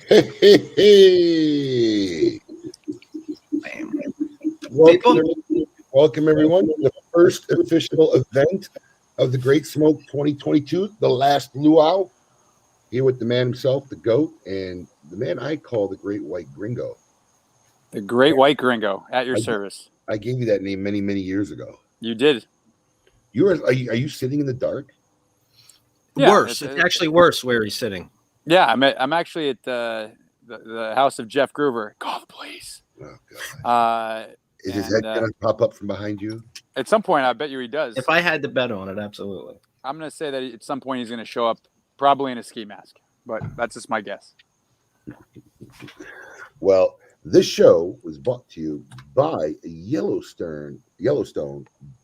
Hey. Welcome everyone to the first official event of the Great Smoke 2022, the last luau. Here with the man himself, the GOAT, and the man I call the Great White Gringo. The Great White Gringo, at your service. I gave you that name many, many years ago. You did. Are you sitting in the dark? Yeah, worse. It's actually worse where he's sitting. Yeah, I'm actually at the house of Jeff Groover. Call the police. Oh, God. Is his head going to pop up from behind you? At some point, I bet you he does. If I had to bet on it, absolutely. I'm going to say that at some point he's going to show up probably in a ski mask, but that's just my guess. Well, this show was brought to you by Yellowstone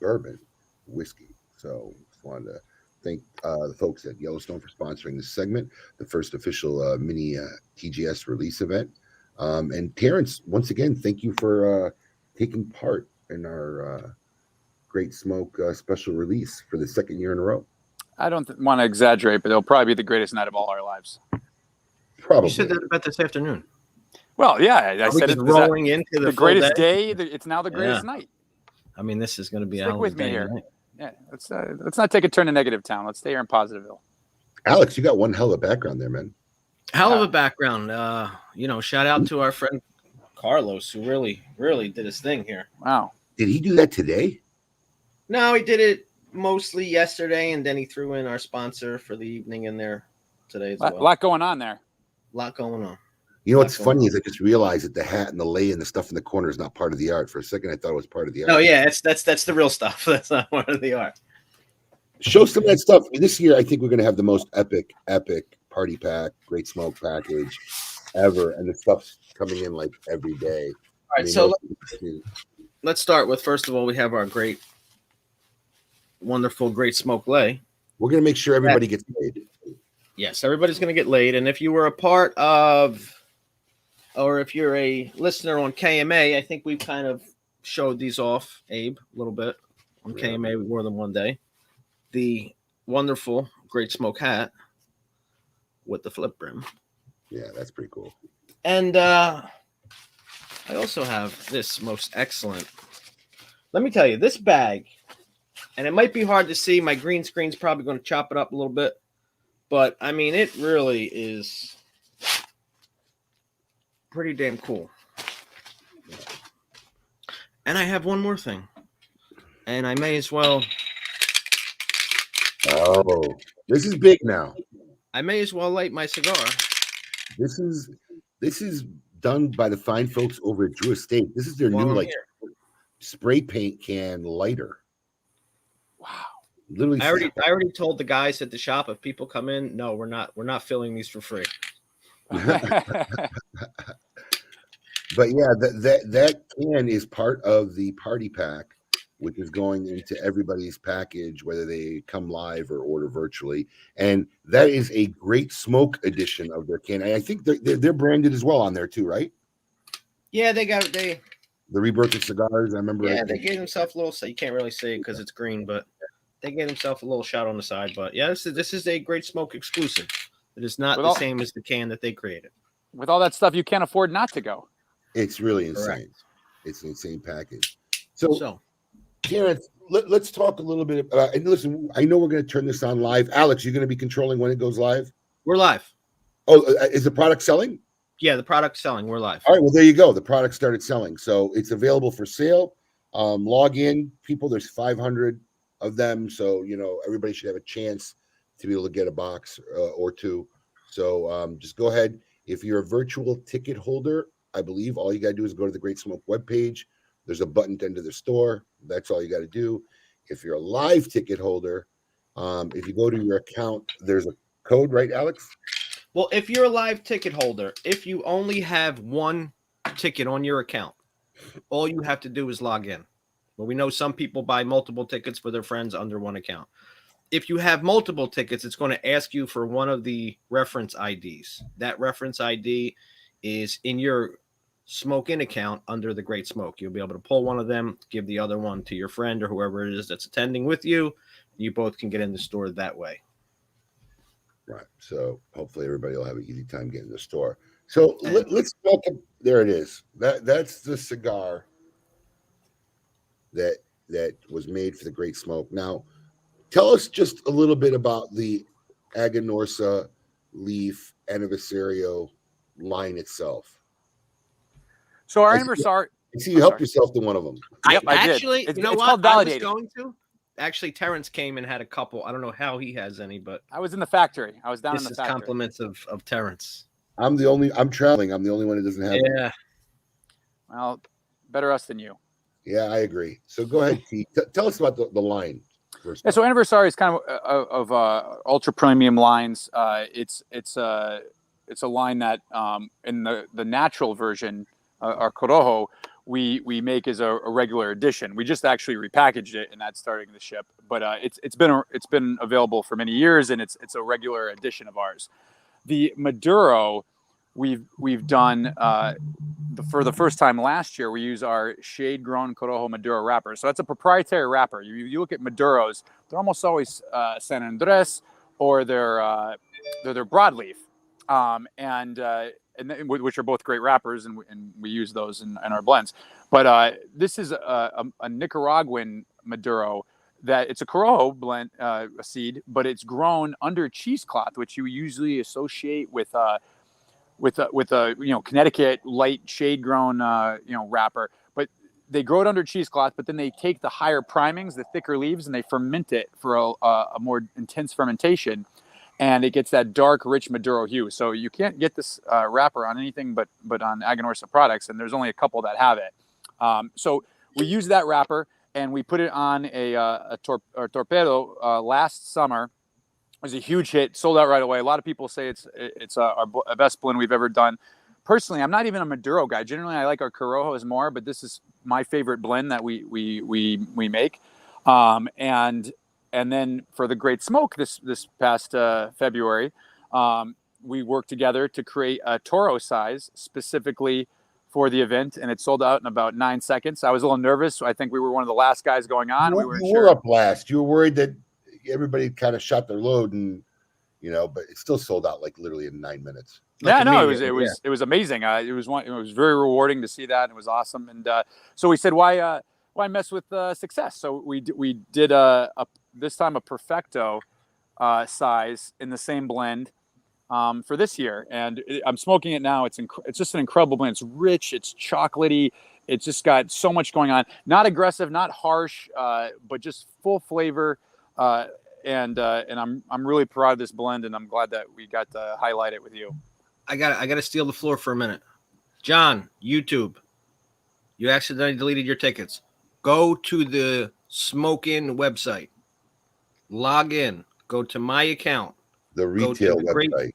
Bourbon Whiskey. So just wanted to thank the folks at Yellowstone for sponsoring this segment, the first official mini TGS release event. And Terrence, once again, thank you for taking part in our Great Smoke special release for the second year in a row. I don't want to exaggerate, but it'll probably be the greatest night of all our lives. Probably. You said that about this afternoon. Well, yeah, I said it's rolling into the greatest day. It's now the greatest night. I mean, this is going to be stick with me here. Tonight. Yeah, let's not take a turn to negative town. Let's stay here in Positiveville. Alex, you got one hell of a background there, man. Hell of a background. Shout out to our friend Carlos, who really did his thing here. Wow. Did he do that today? No, he did it mostly yesterday, and then he threw in our sponsor for the evening in there today as well. A lot going on there. A lot going on. You know what's funny is I just realized that the hat and the lei and the stuff in the corner is not part of the art. For a second, I thought it was part of the art. Oh yeah, that's the real stuff. That's not part of the art. Show some of that stuff. This year, I think we're going to have the most epic party pack, Great Smoke package ever, and the stuff's coming in like every day. All right, so let's start with, first of all, we have our great, wonderful, great smoke lay. We're gonna make sure everybody gets paid. Yes, everybody's going to get laid. And if you were a part of, or if you're a listener on KMA, I think we kind of showed these off, Abe, a little bit on KMA more than one day. The wonderful Great Smoke hat with the flip brim. Yeah, that's pretty cool. And I also have this most excellent. Let me tell you, this bag, and it might be hard to see. My green screen's probably going to chop it up a little bit. But, I mean, it really is pretty damn cool. And I have one more thing. And I may as well. Oh, this is big now. I may as well light my cigar. This is done by the fine folks over at Drew Estate. This is their While new I'm like here. spray paint can lighter. Wow. Literally, I already told the guys at the shop, if people come in, no, we're not filling these for free. But yeah, that can is part of the party pack, which is going into everybody's package, whether they come live or order virtually. And that is a great smoke edition of their can. And I think they're branded as well on there too, right? Yeah, they The Rebirth of Cigars. I remember. Yeah, they gave themselves a little. So you can't really see it because it's green, but they gave themselves a little shot on the side. But yeah, this is a Great Smoke exclusive. It is not the same as the can that they created. With all that stuff, you can't afford not to go. It's really insane. Correct. It's an insane package. So Terrence, let's talk a little bit about, and listen, I know we're going to turn this on live. Alex, you're going to be controlling when it goes live? We're live. Oh, is the product selling? Yeah, the product's selling. We're live. All right, well, there you go. The product started selling. So it's available for sale. Log in, people. There's 500 of them. So, everybody should have a chance to be able to get a box or two. So just go ahead. If you're a virtual ticket holder, I believe all you got to do is go to the Great Smoke webpage. There's a button to enter the store. That's all you got to do. If you're a live ticket holder, if you go to your account, there's a code, right, Alex? Well, if you're a live ticket holder, if you only have one ticket on your account, all you have to do is log in. Well, we know some people buy multiple tickets for their friends under one account. If you have multiple tickets, it's going to ask you for one of the reference IDs. That reference ID is in your Smoke In account under the Great Smoke. You'll be able to pull one of them, give the other one to your friend or whoever it is that's attending with you. You both can get in the store that way. Right. So hopefully everybody will have an easy time getting in the store. So let's talk. There it is. That's the cigar that was made for the Great Smoke. Now, tell us just a little bit about the Aganorsa Leaf Aniversario line itself. So our Aniversario. I see you helped yourself to one of them. Yep, I did. Actually, It's you know it's what? called Validated. Actually, Terrence came and had a couple. I don't know how he has any, but I was in the factory. I was down in the this is factory. compliments of Terrence. I'm traveling. I'm the only one that doesn't have it. Yeah. Well, better us than you. Yeah, I agree. So go ahead, T. Tell us about the line first. Yeah, so Aniversario is kind of ultra premium lines. It's a line that in the natural version, our Corojo, we make as a regular edition. We just actually repackaged it, and that's starting to ship. But it's been available for many years, and it's a regular edition of ours. The Maduro, we've done for the first time last year. We use our shade-grown Corojo Maduro wrapper. So that's a proprietary wrapper. You look at Maduros, they're almost always San Andres or they're broadleaf, which are both great wrappers, and we use those in our blends. But this is a Nicaraguan Maduro that it's a Corojo blend, a seed, but it's grown under cheesecloth, which you usually associate with a Connecticut light shade grown wrapper. But they grow it under cheesecloth, but then they take the higher primings, the thicker leaves, and they ferment it for a more intense fermentation. And it gets that dark, rich Maduro hue. So you can't get this wrapper on anything but on Aganorsa products, and there's only a couple that have it. So we use that wrapper, and we put it on a torpedo last summer. It was a huge hit, sold out right away. A lot of people say it's our best blend we've ever done. personally, I'm not even a Maduro guy. Generally, I like our Corojos more, but this is my favorite blend that we make. And then for the Great Smoke this past February, we worked together to create a Toro size specifically for the event, and it sold out in about 9 seconds. I was a little nervous. I think we were one of the last guys going on. We weren't You sure. were up last. You were worried that everybody kind of shot their load, and but it still sold out like literally in 9 minutes. Yeah, no, it was amazing. It was very rewarding to see that. And it was awesome. And so we said, why mess with success? So we did this time a Perfecto size in the same blend for this year. And I'm smoking it now. It's just an incredible blend. It's rich. It's chocolatey. It's just got so much going on. Not aggressive, not harsh, but just full flavor. And I'm really proud of this blend, and I'm glad that we got to highlight it with you. I got to steal the floor for a minute. John, YouTube, you accidentally deleted your tickets. Go to the Smoke In website. Log in. Go to my account. The retail website.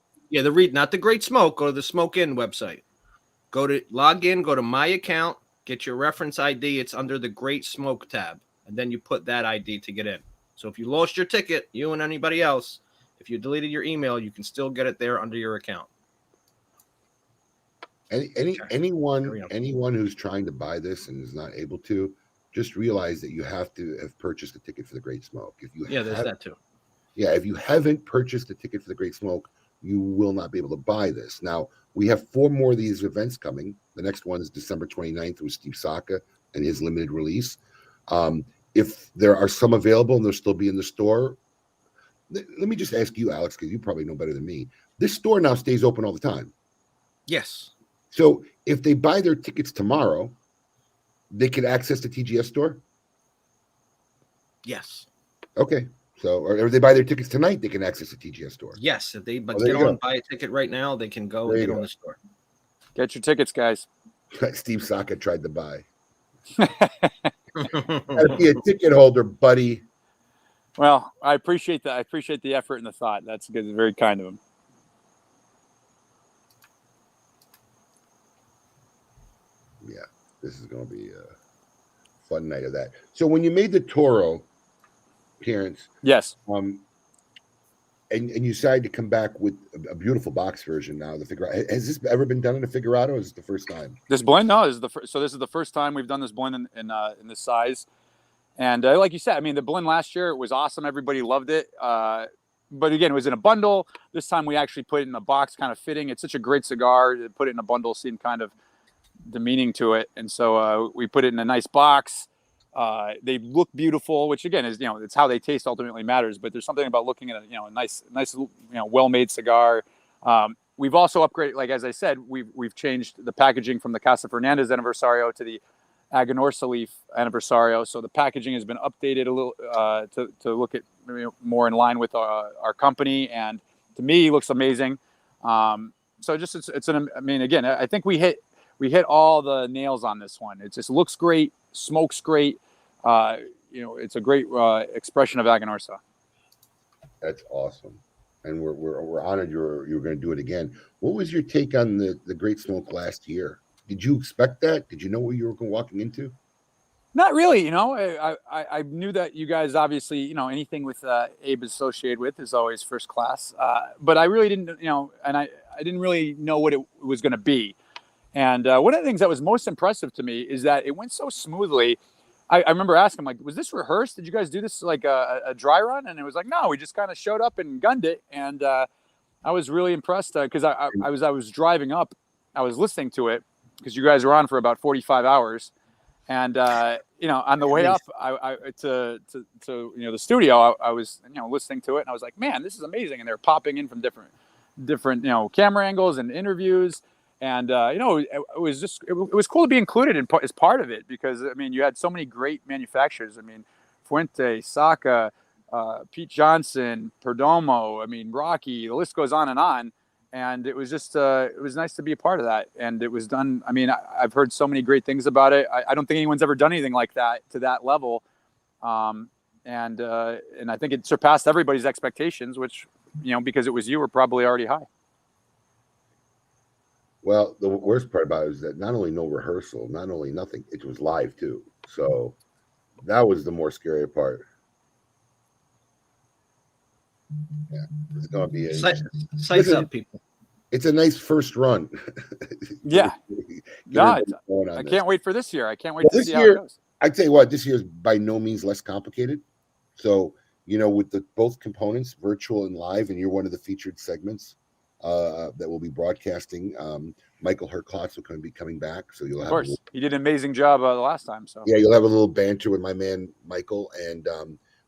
Not the Great Smoke. Go to the Smoke In website. Log in, go to my account, get your reference ID. It's under the Great Smoke tab. And then you put that ID to get in. So if you lost your ticket, you and anybody else, if you deleted your email, you can still get it there under your account. Anyone who's trying to buy this and is not able to, just realize that you have to have purchased a ticket for the Great Smoke. There's that too. Yeah, if you haven't purchased a ticket for the Great Smoke, you will not be able to buy this. Now, we have 4 more of these events coming. The next one is December 29th with Steve Saka and his limited release. If there are some available and they'll still be in the store, let me just ask you, Alex, because you probably know better than me. This store now stays open all the time. Yes. So if they buy their tickets tomorrow, they can access the TGS store? Yes. Okay. So, or if they buy their tickets tonight, they can access the TGS store. Yes. If they buy a ticket right now, they can go and get on the store. Get your tickets, guys. Steve Saka tried to buy. Gotta be a ticket holder, buddy. Well, I appreciate that. I appreciate the effort and the thought. That's good. Very kind of him. Yeah, this is going to be a fun night of that. So when you made the Toro appearance, yes, and you decided to come back with a beautiful box version now. The Figurado, has this ever been done in a Figurado? Or is it the first time? This blend, no, this is the first time we've done this blend in this size. And like you said, I mean, the blend last year was awesome. Everybody loved it. But again, it was in a bundle. This time we actually put it in a box, kind of fitting. It's such a great cigar. To put it in a bundle seemed kind of demeaning to it. And so we put it in a nice box. They look beautiful, which again is, it's how they taste ultimately matters. But there's something about looking at a nice, well-made cigar. We've also upgraded, like as I said, we've changed the packaging from the Casa Fernandez Aniversario to the Aganorsa Leaf Aniversario. So the packaging has been updated a little to look at more in line with our company, and to me, it looks amazing. So just again, I think we hit all the nails on this one. It just looks great, smokes great. It's a great expression of Aganorsa. That's awesome, and we're honored you're going to do it again. What was your take on the Great Smoke last year? Did you expect that? Did you know what you were walking into? Not really. I knew that you guys obviously, anything with Abe associated with is always first class. But I really didn't, and I didn't really know what it was going to be. And one of the things that was most impressive to me is that it went so smoothly. I remember asking, like, was this rehearsed? Did you guys do this like a dry run? And it was like, no, we just kind of showed up and gunned it. And I was really impressed because I was driving up, I was listening to it because you guys were on for about 45 hours. And, on the way up to the studio, I was, listening to it and I was like, man, this is amazing. And they're popping in from different, camera angles and interviews. And, it was cool to be included as part of it because, you had so many great manufacturers. Fuente, Saka, Pete Johnson, Perdomo, Rocky, the list goes on. And it was just, it was nice to be a part of that. And it was done. I've heard so many great things about it. I don't think anyone's ever done anything like that to that level. And I think it surpassed everybody's expectations, which, because it was you, were probably already high. Well, the worst part about it is that not only no rehearsal, not only nothing, it was live too. So that was the more scary part. Yeah, it's going to be a Sights listen. up, people. It's a nice first run. Yeah. Get No, everybody going on I this. can't wait for this year. I can't wait Well, to this see how it year, goes. I tell you what, this year is by no means less complicated. So, with the both components, virtual and live, and you're one of the featured segments that will be broadcasting. Michael Herklotz will be coming back, so you'll Of have course, he did an amazing job the last time. So you'll have a little banter with my man Michael, and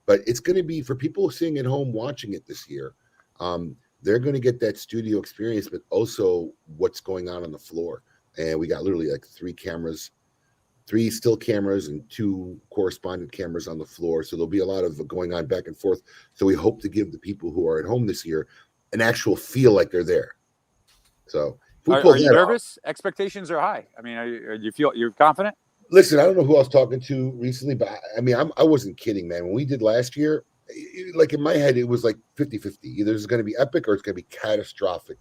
but it's going to be for people sitting at home watching it this year. They're going to get that studio experience, but also what's going on the floor. And we got literally like three still cameras and two correspondent cameras on the floor. So there'll be a lot of going on back and forth. So we hope to give the people who are at home this year an actual feel like they're there. So if we pull are you that off, nervous? Expectations are high. I mean, you feel you're confident? listen, I don't know who I was talking to recently, but I mean, I wasn't kidding, man. When we did last year, like in my head, it was like 50-50. Either it's going to be epic or it's going to be catastrophic.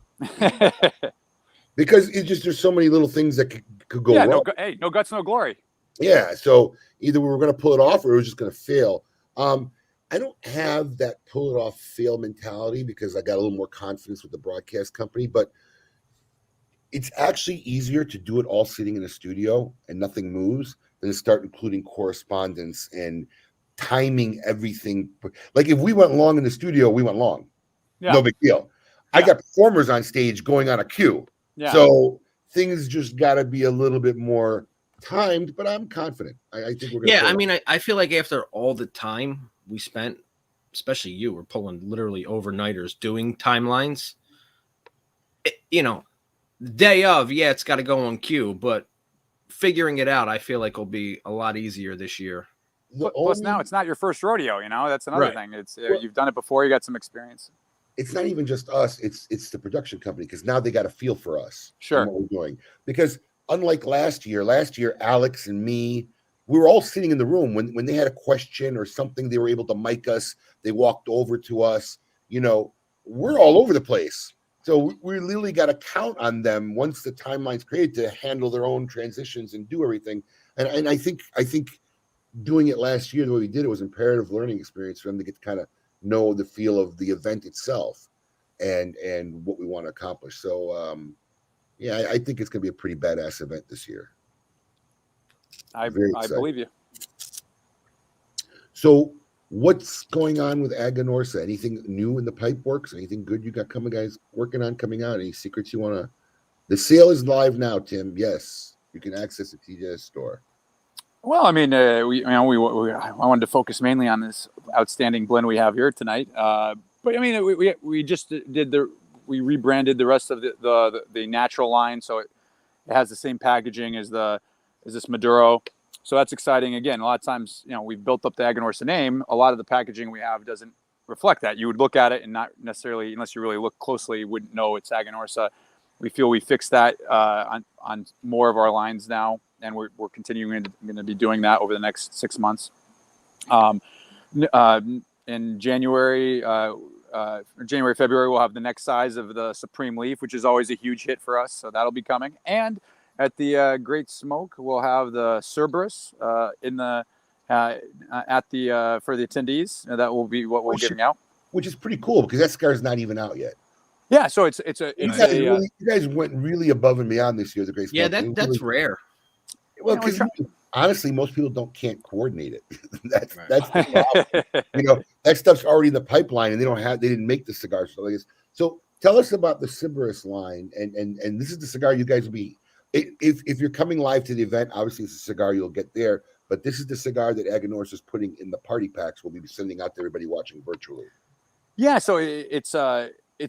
Because it just there's so many little things that could go Yeah, wrong. no guts, no glory. Yeah, so either we were going to pull it off or it was just going to fail. I don't have that pull it off fail mentality because I got a little more confidence with the broadcast company, but it's actually easier to do it all sitting in a studio and nothing moves than to start including correspondence and timing everything. Like if we went long in the studio, we went long. Yeah. No big deal. I got performers on stage going on a cue. Yeah. So things just got to be a little bit more timed, but I'm confident. I think we're going to. Yeah, I mean, I feel like after all the time we spent, especially you, were pulling literally overnighters doing timelines. Day of, yeah, it's got to go on cue, but figuring it out, I feel like will be a lot easier this year. Plus, now it's not your first rodeo. That's another thing. It's you've done it before. You got some experience. It's not even just us; it's the production company because now they got a feel for us. Sure. And what we're doing because unlike last year, Alex and me, we were all sitting in the room when they had a question or something. They were able to mic us. They walked over to us. We're all over the place. So we literally got to count on them once the timeline's created to handle their own transitions and do everything. And I think doing it last year the way we did it was imperative learning experience for them to get to kind of know the feel of the event itself and what we want to accomplish. So I think it's going to be a pretty badass event this year. I believe you. So what's going on with Aganorsa? Anything new in the pipe works? Anything good you got coming out? Any secrets you want to? The sale is live now, Tim. Yes, you can access the TJS store. Well, I mean, I wanted to focus mainly on this outstanding blend we have here tonight. But I mean, we just we rebranded the rest of the natural line, so it has the same packaging as this Maduro. So that's exciting. Again, a lot of times, we've built up the Aganorsa name. A lot of the packaging we have doesn't reflect that. You would look at it and not necessarily, unless you really look closely, you wouldn't know it's Aganorsa. We feel we fixed that on more of our lines now, and we're continuing going to be doing that over the next 6 months. In January, February, we'll have the next size of the Supreme Leaf, which is always a huge hit for us. So that'll be coming. And at the Great Smoke, we'll have the Cerberus for the attendees. That will be what we're giving out, which is pretty cool because that cigar is not even out yet. Yeah, so you guys went really above and beyond this year. The Great Smoke. Yeah, that's rare. Well, because honestly, most people can't coordinate it. that's the problem. That stuff's already in the pipeline, and they didn't make the cigars. So tell us about the Cerberus line, and this is the cigar you guys will be. If you're coming live to the event, obviously it's a cigar you'll get there, but this is the cigar that Aganorsa is putting in the party packs we'll be sending out to everybody watching virtually. Yeah, so it's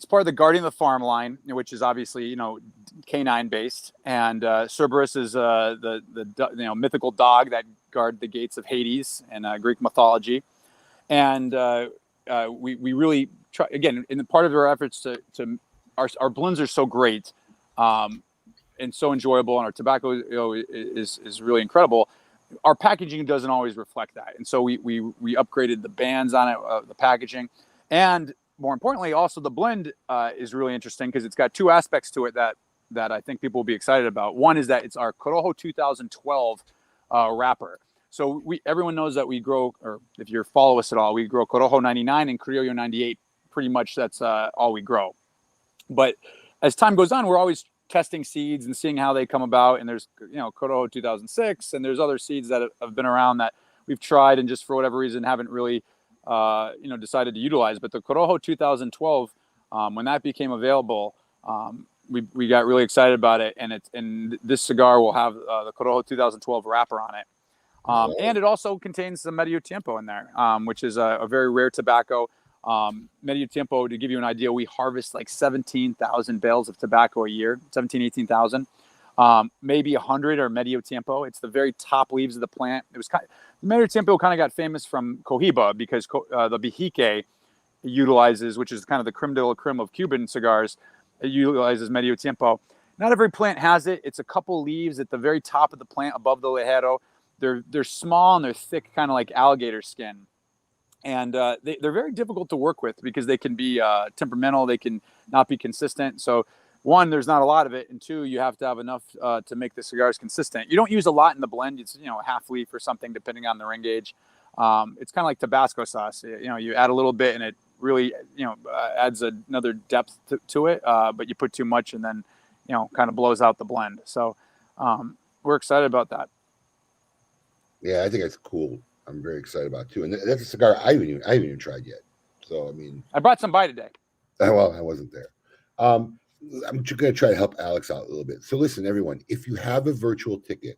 part of the Guardian of the Farm line, which is obviously canine based, and Cerberus is the mythical dog that guard the gates of Hades in Greek mythology, and we really try again in the part of our efforts to our blends are so great. And so enjoyable, and our tobacco is really incredible. Our packaging doesn't always reflect that, and so we upgraded the bands on it, the packaging, and more importantly, also the blend is really interesting because it's got two aspects to it that that I think people will be excited about. One is that it's our Corojo 2012 wrapper. So everyone knows that we grow, or if you follow us at all, we grow Corojo 99 and Criollo 98. Pretty much that's all we grow. But as time goes on, we're always testing seeds and seeing how they come about. And there's, Corojo 2006, and there's other seeds that have been around that we've tried and just for whatever reason haven't really, decided to utilize. But the Corojo 2012, when that became available, we got really excited about it. And this cigar will have the Corojo 2012 wrapper on it. And it also contains some Medio Tiempo in there, which is a very rare tobacco. Medio Tiempo, to give you an idea, we harvest like 17,000 bales of tobacco a year, 18,000. Maybe 100 are Medio Tiempo. It's the very top leaves of the plant. Medio Tiempo kind of got famous from Cohiba because the Bijique utilizes, which is kind of the creme de la creme of Cuban cigars, it utilizes Medio Tiempo. Not every plant has it. It's a couple leaves at the very top of the plant above the lejero. They're small and they're thick, kind of like alligator skin. And they're very difficult to work with because they can be temperamental. They can not be consistent. So one, there's not a lot of it. And two, you have to have enough to make the cigars consistent. You don't use a lot in the blend. It's, a half leaf or something, depending on the ring gauge. It's kind of like Tabasco sauce. You add a little bit and it really, adds another depth to it. But you put too much and then, kind of blows out the blend. So we're excited about that. Yeah, I think that's cool. I'm very excited about it too. And that's a cigar I haven't even tried yet. So, I mean, I brought some by today. Well, I wasn't there. I'm just going to try to help Alex out a little bit. So listen, everyone, if you have a virtual ticket,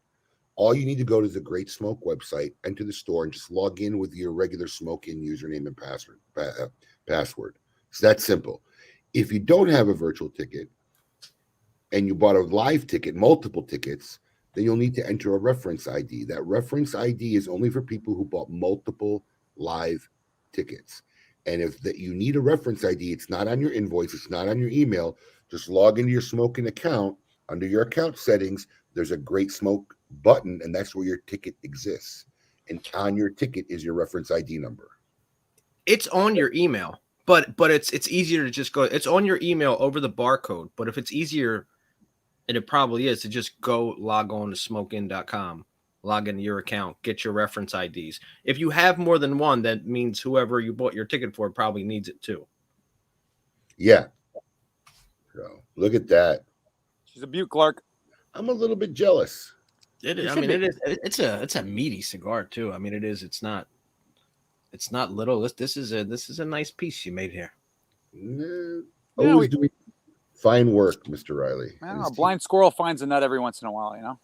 all you need to go to the Great Smoke website, enter the store, and just log in with your regular Smoke-In username and password. It's that simple. If you don't have a virtual ticket and you bought a live ticket, multiple tickets, then you'll need to enter a reference ID. That reference ID is only for people who bought multiple live tickets. And if you need a reference ID, it's not on your invoice, it's not on your email. Just log into your Smoke-In account. Under your account settings, there's a Great Smoke button, and that's where your ticket exists. And on your ticket is your reference ID number. It's on your email, but it's easier to just go. It's on your email over the barcode. But if it's easier, and it probably is, to just go log on to smokein.com, log into your account, get your reference IDs. If you have more than one, that means whoever you bought your ticket for probably needs it too. Yeah. So look at that. She's a beaut, Clark. I'm a little bit jealous. It is. I mean, it is. It's a meaty cigar too. I mean, it is. It's not little. This is a nice piece you made here. Always doing fine work, Mr. Riley. I don't know, a blind squirrel finds a nut every once in a while,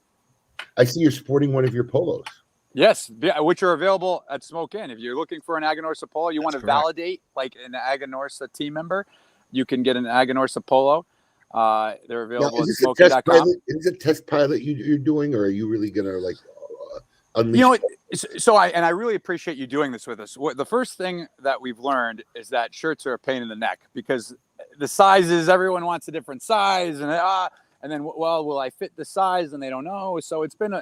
I see you're sporting one of your polos. Yes, which are available at Smoke-In. If you're looking for an Aganorsa polo, you want to validate like an Aganorsa team member, you can get an Aganorsa polo. They're available at smokein.com. Is it a test pilot you're doing, or are you really going to unleash? I really appreciate you doing this with us. The first thing that we've learned is that shirts are a pain in the neck because the sizes, everyone wants a different size, and then will I fit the size? And they don't know. So it's been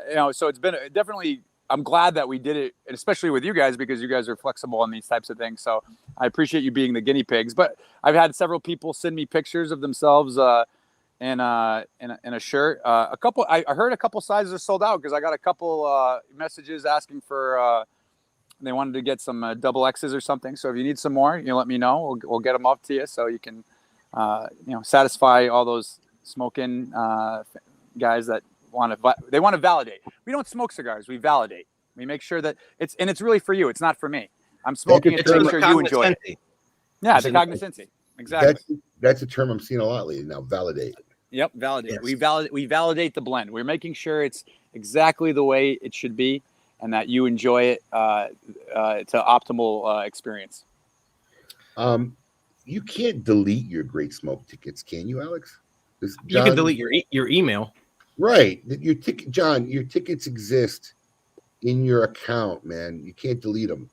definitely. I'm glad that we did it, especially with you guys, because you guys are flexible on these types of things. So I appreciate you being the guinea pigs. But I've had several people send me pictures of themselves in a shirt. I heard a couple sizes are sold out because I got a couple messages asking for. They wanted to get some double X's or something. So if you need some more, let me know. We'll get them up to you so you can satisfy all those Smoke-In guys that want to validate. We don't smoke cigars. We validate. We make sure that it's really for you. It's not for me. I'm smoking it to make sure you enjoy it. Yeah, the cognoscency. Exactly. That's a term I'm seeing a lot lately now. Validate. Yep, validate. Yes. We validate the blend. We're making sure it's exactly the way it should be, and that you enjoy it to optimal experience. You can't delete your Great Smoke tickets, can you, Alex? You can delete your email. Right. Your ticket, John, your tickets exist in your account, man. You can't delete them.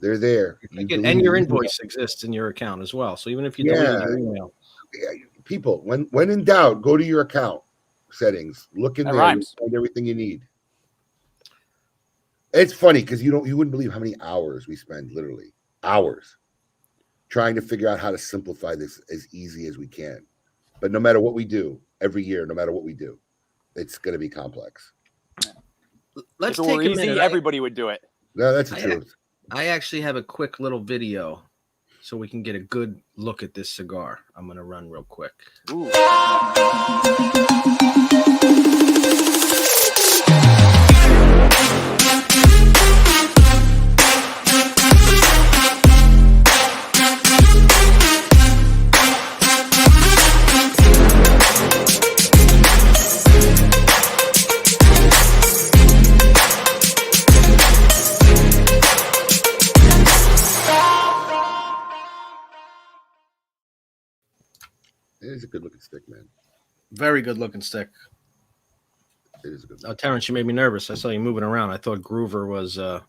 They're there. And your invoice exists in your account as well. So even if you delete your email. People, when in doubt, go to your account settings. Look in there and find everything you need. It's funny because you wouldn't believe how many hours we spend, literally. Hours. Trying to figure out how to simplify this as easy as we can. But no matter what we do, every year, no matter what we do. It's going to be complex. Let's if it were take a easy, minute. everybody would do it. No, that's the I- truth. I actually have a quick little video so we can get a good look at this cigar. I'm going to run real quick. Ooh. It is a good looking stick, man. Very good looking stick. It is a good. Oh, Terrence, you made me nervous. I saw you moving around. I thought Groover was on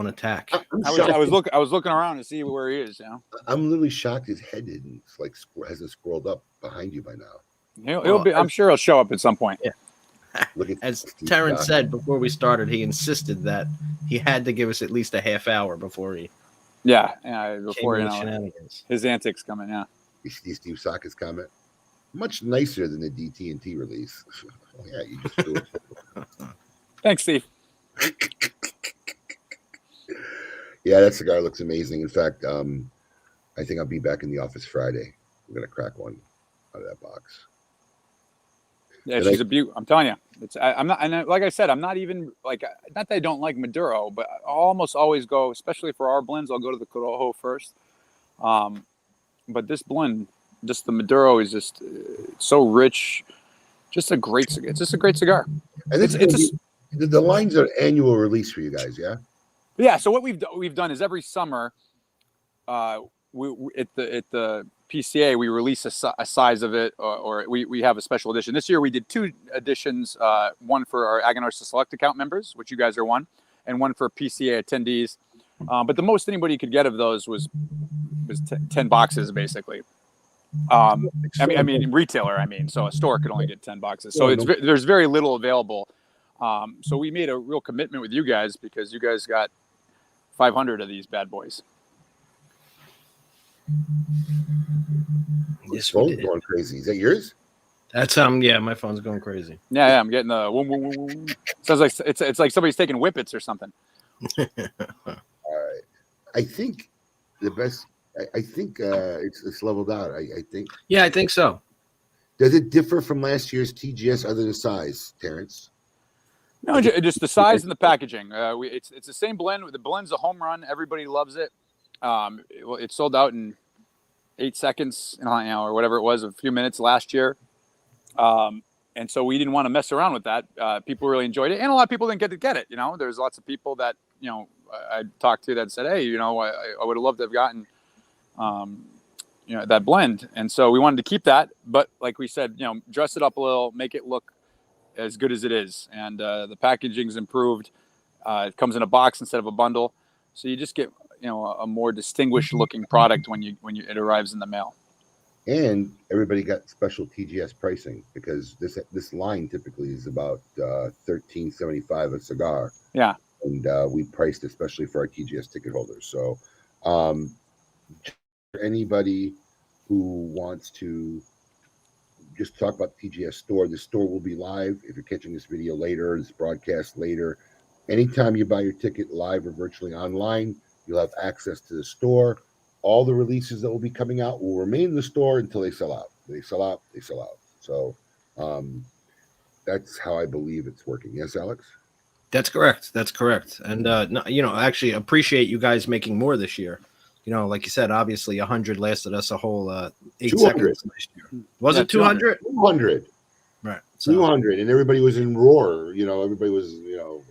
attack. I was looking around to see where he is. You know, I'm literally shocked his head didn't like hasn't scrolled up behind you by now. he'll be. I'm sure he'll show up at some point. Yeah. Look at As Steve Terrence Scott. said before we started, he insisted that he had to give us at least a half hour before he Yeah. came Before in you with know shenanigans. his antics coming. Yeah. You see Steve Saka's comment? Much nicer than the DT&T release. Oh, yeah, you just do it. Thanks, Steve. Yeah, that cigar looks amazing. In fact, I think I'll be back in the office Friday. I'm gonna crack one out of that box. Yeah, And she's a beaut. I'm telling you, I'm not. And like I said, I'm not even like. Not that I don't like Maduro, but I almost always go, especially for our blends. I'll go to the Corojo first. But this blend, just the Maduro, is just so rich. Just a great cigar. It's just a great cigar. And this It's is the lines are annual release for you guys, yeah? Yeah. So what we've done is every summer, we at the PCA we release a size of it, or we have a special edition. This year we did 2 editions. One for our Aganorsa Select account members, which you guys are one, and one for PCA attendees. But the most anybody could get of those was 10 boxes basically. I mean retailer. So a store could only get 10 boxes. So there's very little available. So we made a real commitment with you guys because you guys got 500 of these bad boys. Yes, we Phone's did. going crazy. Is that yours? That's yeah, my phone's going crazy. Yeah, I'm getting the. Sounds like it's like somebody's taking whippets or something. All right. I think the best. I think it's leveled out. I think. Yeah, I think so. Does it differ from last year's TGS other than size, Terrence? No, just the size and the packaging. It's the same blend. The blend's a home run. Everybody loves it. It sold out in 8 seconds, or whatever it was, a few minutes last year. And so we didn't want to mess around with that. People really enjoyed it, and a lot of people didn't get it. There's lots of people that I talked to that said, "Hey, I would have loved to have gotten, that blend." And so we wanted to keep that, but like we said, dress it up a little, make it look as good as it is, and the packaging's improved. It comes in a box instead of a bundle, so you just get a more distinguished looking product when it arrives in the mail. And everybody got special TGS pricing because this line typically is about $13.75 a cigar. Yeah, and we priced especially for our TGS ticket holders. So, anybody who wants to just talk about the TGS store, the store will be live. If you're catching this video later, this broadcast later, anytime you buy your ticket live or virtually online, you'll have access to the store. All the releases that will be coming out will remain in the store until they sell out. They sell out. So that's how I believe it's working. Yes, Alex? That's correct. And actually appreciate you guys making more this year. Like you said, obviously 100 lasted us a whole 8 200. seconds last year. Was it 200? 200. Right. So 200, and everybody was in roar. Everybody was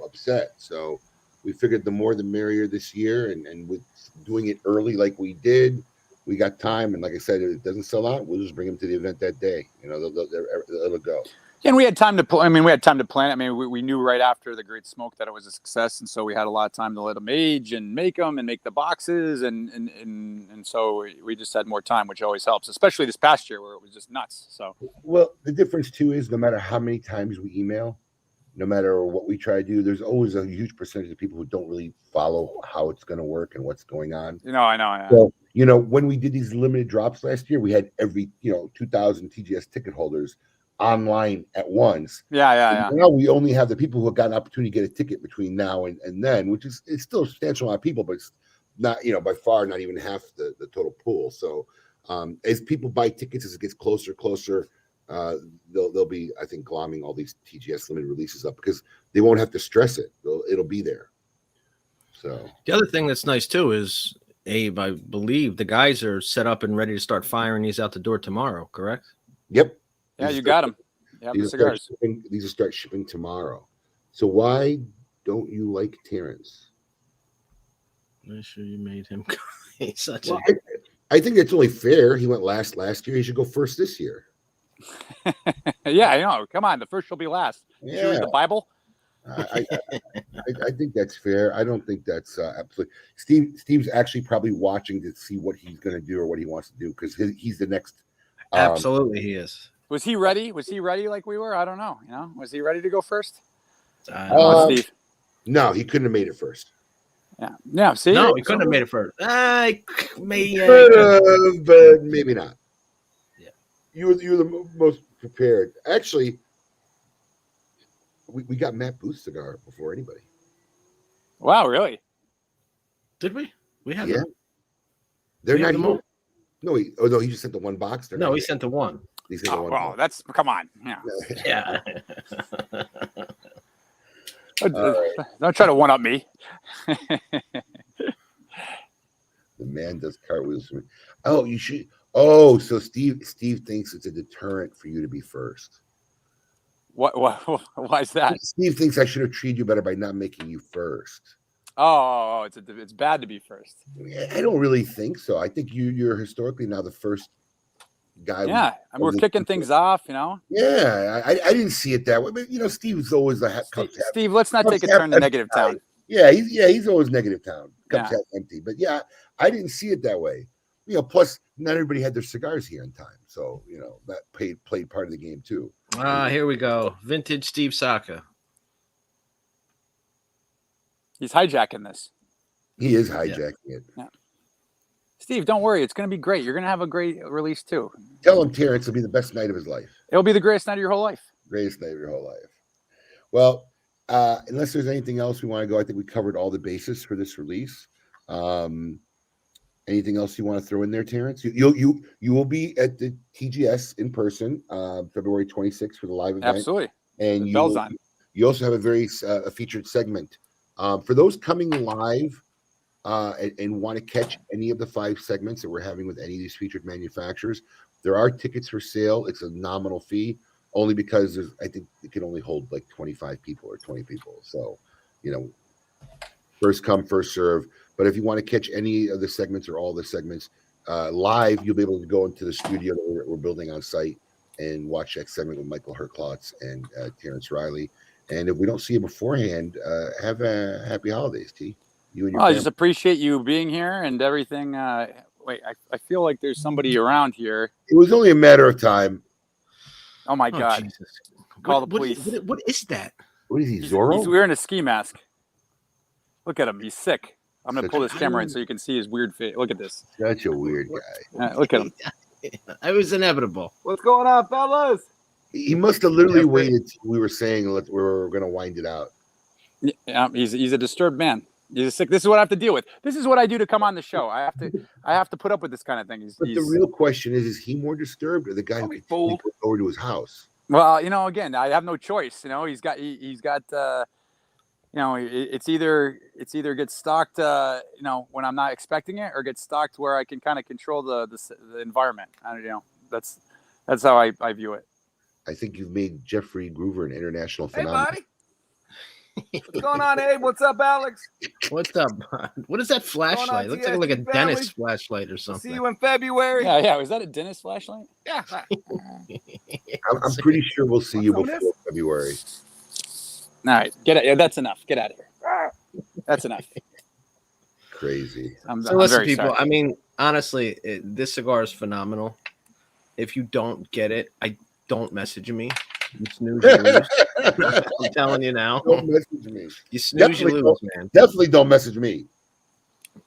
upset. So we figured the more the merrier this year, and with doing it early like we did, we got time. And like I said, if it doesn't sell out, we'll just bring them to the event that day. It'll go. Yeah, and we had time to we had time to plan it. We knew right after the Great Smoke that it was a success, and so we had a lot of time to let them age and make them and make the boxes, and so we just had more time, which always helps, especially this past year where it was just nuts. So Well, the difference too is no matter how many times we email, no matter what we try to do, there's always a huge percentage of people who don't really follow how it's going to work and what's going on. I know. Yeah. So, when we did these limited drops last year, we had every, 2,000 TGS ticket holders online at once. Yeah. Now we only have the people who have got an opportunity to get a ticket between now and then, which is it's still a substantial amount of people, but it's not, by far not even half the total pool. So as people buy tickets, as it gets closer, they'll be, I think, glomming all these TGS limited releases up because they won't have to stress it. It'll be there. So the other thing that's nice too is, Abe, I believe the guys are set up and ready to start firing these out the door tomorrow, correct? Yep. Yeah, you got them. Yeah, the cigars. These will start shipping tomorrow. So why don't you like Terrence? I'm sure you made him. He's such I think it's only fair. He went last year. He should go first this year. Yeah, I know. Come on, the first shall be last. Did you read the Bible? I think that's fair. I don't think that's absolutely. Steve's actually probably watching to see what he's going to do or what he wants to do because he's the next. Absolutely, he is. Was he ready? Was he ready like we were? I don't know. Was he ready to go first? Steve. No, he couldn't have made it first. Yeah. See, no, he couldn't have made it first. Could have, but maybe not. Yeah, you're the most prepared. Actually, we got Matt Booth's cigar before anybody. Wow, really? Did we? We had them. They're not here. No, he just sent the one box. He sent the one. He sent the one. Well, that's come on. Yeah. Don't try to one up me. The man does cartwheels for me. Oh, you should. Oh, so Steve thinks it's a deterrent for you to be first. What? Why is that? Steve thinks I should have treated you better by not making you first. Oh, it's bad to be first. I don't really think so. I think you're historically now the first guy. Yeah, and we're kicking things off, Yeah, I didn't see it that way, but Steve's always a Steve, let's not take a turn to negative town. Yeah, he's always negative town. Cups half empty, but yeah, I didn't see it that way. Plus not everybody had their cigars here in time, so that played part of the game too. Here we go, vintage Steve Saka. He's hijacking this. He is hijacking it. Yeah. Steve, don't worry. It's going to be great. You're going to have a great release, too. Tell him, Terrence, it'll be the best night of his life. It'll be the greatest night of your whole life. Greatest night of your whole life. Well, unless there's anything else we want to go, I think we covered all the bases for this release. Anything else you want to throw in there, Terrence? You will be at the TGS in person, February 26th for the live event. Absolutely. And the bell's on. You also have a featured segment. For those coming live and want to catch any of the 5 segments that we're having with any of these featured manufacturers, there are tickets for sale. It's a nominal fee, only because I think it can only hold like 25 people or 20 people. So, first come, first serve. But if you want to catch any of the segments or all the segments live, you'll be able to go into the studio that we're building on site and watch that segment with Michael Herklotz and Terrence Riley. And if we don't see you beforehand, have a happy holidays, T. You and your family. I just appreciate you being here and everything. Wait, I feel like there's somebody around here. It was only a matter of time. Oh, my God. Jesus. Call the police. What is that? What is he, Zorro? He's wearing a ski mask. Look at him. He's sick. I'm going to pull this camera in so you can see his weird face. Look at this. Such a weird guy. Look at him. It was inevitable. What's going on, fellas? He must have literally waited till we were saying we were going to wind it out. Yeah, he's a disturbed man. He's sick. This is what I have to deal with. This is what I do to come on the show. I have to put up with this kind of thing. But the real question is he more disturbed or the guy who can go over to his house? Well, again, I have no choice. He's got it's either gets stalked, when I'm not expecting it, or gets stalked where I can kind of control the environment. That's how I view it. I think you've made Jeffrey Groover an international phenomenon. Hey, buddy. What's going on, Abe? What's up, Alex? What's up? What is that flashlight? It looks like a dentist flashlight or something. See you in February. Yeah. Was that a dentist flashlight? Yeah. I'm pretty sure we'll see you before February. All right, get out. That's enough. Get out of here. That's enough. Crazy. I'm listen, people. Sorry. I mean, honestly, this cigar is phenomenal. If you don't get it, don't message me. You snooze, you lose. I'm telling you now. Don't message me. You snooze, you lose, man. Definitely don't message me.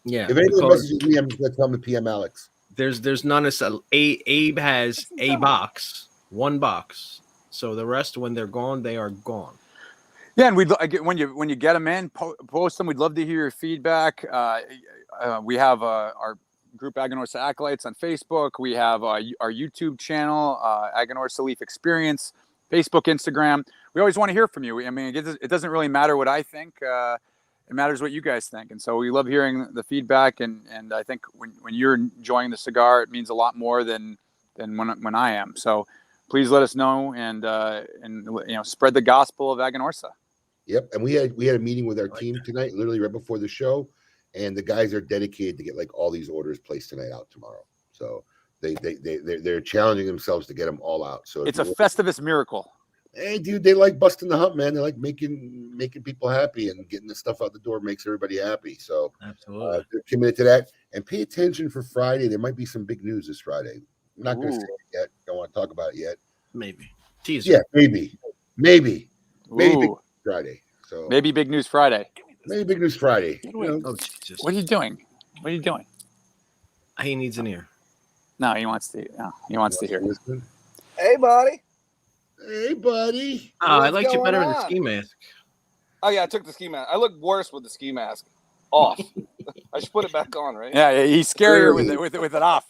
Yeah. If anyone because messages me, I'm just gonna tell them to PM Alex. there's none of Abe has a box, one box. So the rest, when they're gone, they are gone. Yeah, and when you get them in, post them. We'd love to hear your feedback. We have our group Aganorsa Acolytes on Facebook. We have our YouTube channel, Aganorsa Leaf Experience, Facebook, Instagram. We always want to hear from you. I mean, it doesn't really matter what I think. It matters what you guys think. And so we love hearing the feedback. And I think when you're enjoying the cigar, it means a lot more than when I am. So please let us know and spread the gospel of Aganorsa. Yep, and we had a meeting with our team tonight, literally right before the show, and the guys are dedicated to get like all these orders placed tonight out tomorrow. So they're challenging themselves to get them all out. So it's a Festivus miracle. Hey, dude, they like busting the hump, man. They like making people happy, and getting the stuff out the door makes everybody happy. So absolutely, they're committed to that. And pay attention for Friday. There might be some big news this Friday. I'm not going to say it yet. Don't want to talk about it yet. Maybe teaser. Yeah, maybe big Friday. So maybe big news Friday. Maybe big news Friday. Oh Jesus! What are you doing? What are you doing? He needs an ear. No, he wants to. No, he wants to hear. Hey, buddy. Hey, buddy. Oh, I liked you better in the ski mask. Oh yeah, I took the ski mask. I look worse with the ski mask off. I should put it back on, right? Yeah, he's scarier with it off.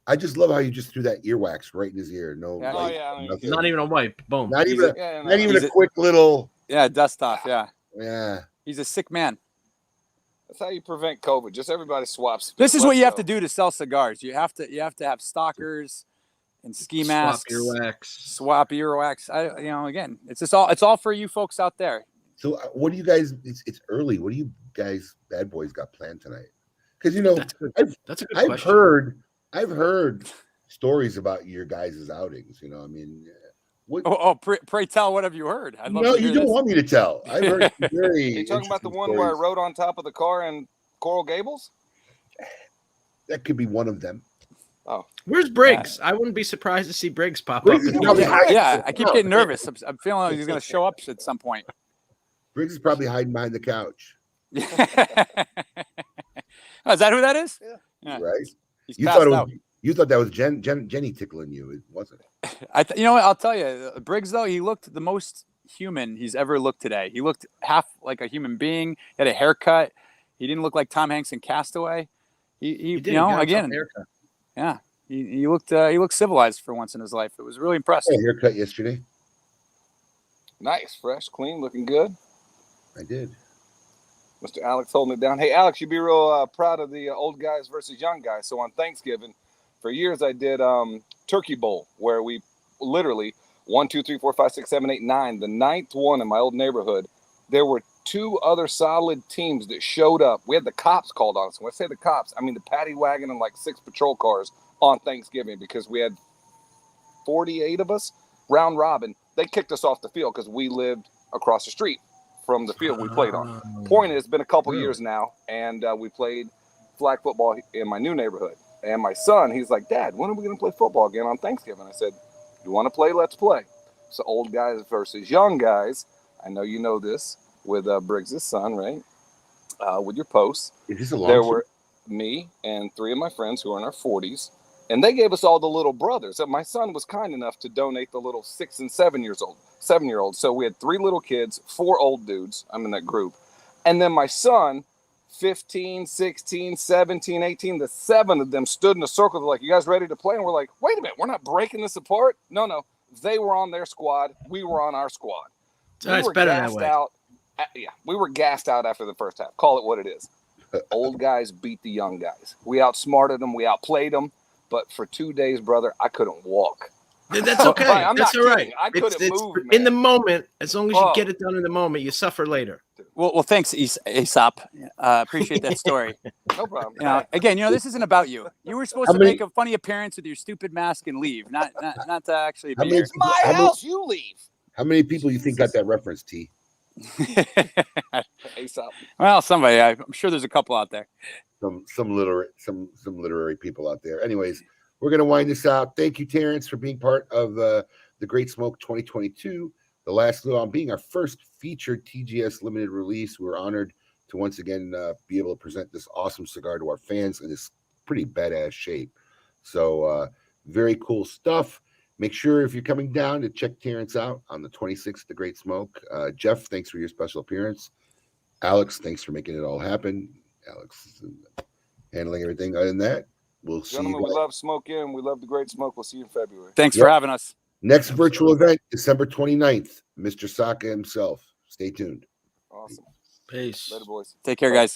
I just love how you just threw that earwax right in his ear. No, Not even a wipe. Boom. Not even a quick little. Yeah, dust off. Yeah. Yeah. He's a sick man. That's how you prevent COVID. Just everybody swaps. This is what you have to do to sell cigars. You have to have stalkers and ski masks. Swap earwax. Again, it's all for you folks out there. So what do you guys? It's early. What do you guys, bad boys, got planned tonight? Because that's a good question. I've heard stories about your guys' outings. I mean, what? Pray tell. What have you heard? No, you don't want me to tell. I've heard very. Are you talking about the one where I rode on top of the car in Coral Gables? That could be one of them. Oh, where's Briggs? I wouldn't be surprised to see Briggs pop up. Yeah, I keep getting nervous. I'm feeling like he's going to show up at some point. Briggs is probably hiding behind the couch. Oh, is that who that is? Yeah. Right. He's you thought that was Jenny tickling you. It wasn't. I'll tell you, Briggs, though, he looked the most human he's ever looked today. He looked half like a human being. He had a haircut. He didn't look like Tom Hanks in Castaway. He again. Yeah, he looked civilized for once in his life. It was really impressive. I had a haircut yesterday. Nice, fresh, clean, looking good. I did. Mr. Alex holding it down. Hey, Alex, you'd be real proud of the old guys versus young guys. So on Thanksgiving, for years I did Turkey Bowl, where we literally 1, 2, 3, 4, 5, 6, 7, 8, 9. The ninth one in my old neighborhood, there were 2 other solid teams that showed up. We had the cops called on us. When I say the cops, I mean the paddy wagon and like 6 patrol cars on Thanksgiving, because we had 48 of us round robin. They kicked us off the field because we lived across the street from the field we played on. Point is, it's been a couple years now, and we played flag football in my new neighborhood. And my son, he's like, Dad, when are we going to play football again on Thanksgiving? I said, you want to play? Let's play. So old guys versus young guys. I know you know this with Briggs' son, right? With your posts. Is this a long There were me and 3 of my friends who are in our 40s, and they gave us all the little brothers. And my son was kind enough to donate the little 6 and 7-year-olds. So we had 3 little kids, 4 old dudes. I'm in that group. And then my son, 15, 16, 17, 18, the 7 of them stood in a circle. They're like, you guys ready to play? And we're like, wait a minute, we're not breaking this apart. No. They were on their squad. We were on our squad. It's better that way. We were gassed out after the first half. Call it what it is. Old guys beat the young guys. We outsmarted them. We outplayed them. But for 2 days, brother, I couldn't walk. That's okay. That's all right. I couldn't move, man. In the moment, as long as you get it done in the moment, you suffer later. Well, thanks, Aesop. Appreciate that story. No problem. Again, this isn't about you. You were supposed to make a funny appearance with your stupid mask and leave, not to actually be here. It's my house. You leave. How many people you think got that reference, T? Aesop. Well, somebody. I'm sure there's a couple out there. Some literary people out there. Anyways, we're gonna wind this out. Thank you, Terrence, for being part of The Great Smoke 2022, the last on being our first featured TGS limited release. We're honored to once again be able to present this awesome cigar to our fans in this pretty badass shape. So very cool stuff. Make sure if you're coming down to check Terrence out on the 26th, The Great Smoke. Jeff, thanks for your special appearance. Alex, thanks for making it all happen. Alex is handling everything. Other than that, we'll see Gentlemen, you we love smoking. We love the Great Smoke. We'll see you in February. Thanks for having us. next virtual event, December 29th. Mr. Saka himself. Stay tuned. Awesome. Peace. Later, boys. Take care, guys.